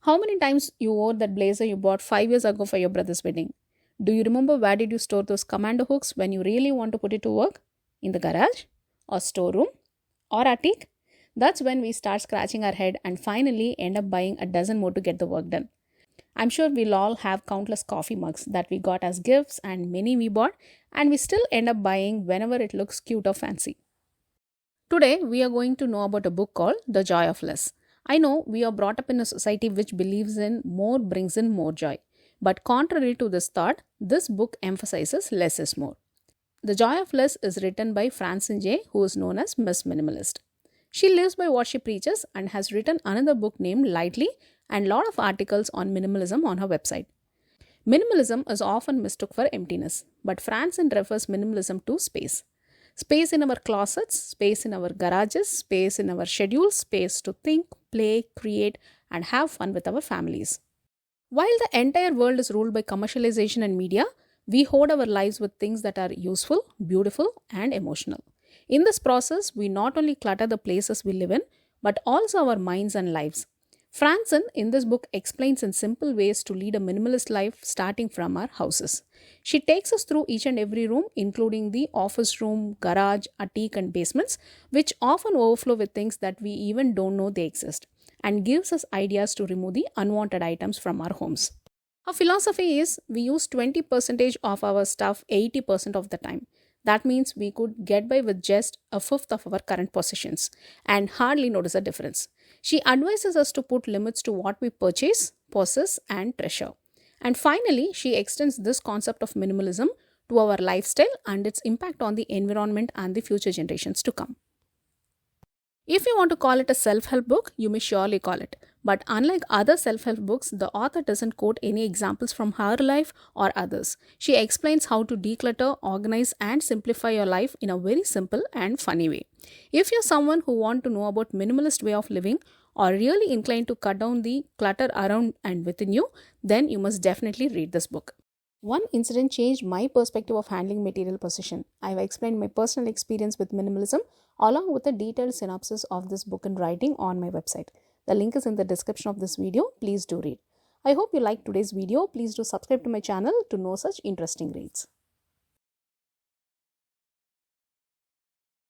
How many times you wore that blazer you bought 5 years ago for your brother's wedding? Do you remember where did you store those commando hooks when you really want to put it to work? In the garage? Or storeroom? Or attic? That's when we start scratching our head and finally end up buying a dozen more to get the work done. I'm sure we'll all have countless coffee mugs that we got as gifts and many we bought, and we still end up buying whenever it looks cute or fancy. Today, we are going to know about a book called The Joy of Less. I know we are brought up in a society which believes in more brings in more joy. But contrary to this thought, this book emphasizes less is more. The Joy of Less is written by Francine Jay, who is known as Miss Minimalist. She lives by what she preaches and has written another book named Lightly and lot of articles on minimalism on her website. Minimalism is often mistook for emptiness, but Francine refers minimalism to space. Space in our closets, space in our garages, space in our schedules, space to think, play, create, and have fun with our families. While the entire world is ruled by commercialization and media, we hoard our lives with things that are useful, beautiful, and emotional. In this process, we not only clutter the places we live in, but also our minds and lives. Francine in this book explains in simple ways to lead a minimalist life starting from our houses. She takes us through each and every room, including the office room, garage, attic, and basements, which often overflow with things that we even don't know they exist, and gives us ideas to remove the unwanted items from our homes. Her philosophy is we use 20% of our stuff 80% of the time. That means we could get by with just a fifth of our current possessions and hardly notice a difference. She advises us to put limits to what we purchase, possess, and treasure. And finally, she extends this concept of minimalism to our lifestyle and its impact on the environment and the future generations to come. If you want to call it a self help book, you may surely call it. But unlike other self help books, the author doesn't quote any examples from her life or others. She explains how to declutter, organize, and simplify your life in a very simple and funny way. If you're someone who wants to know about minimalist way of living or really inclined to cut down the clutter around and within you, then you must definitely read this book. One incident changed my perspective of handling material possession. I've explained my personal experience with minimalism along with a detailed synopsis of this book in writing on my website. The link is in the description of this video. Please do read. I hope you liked today's video. Please do subscribe to my channel to know such interesting reads.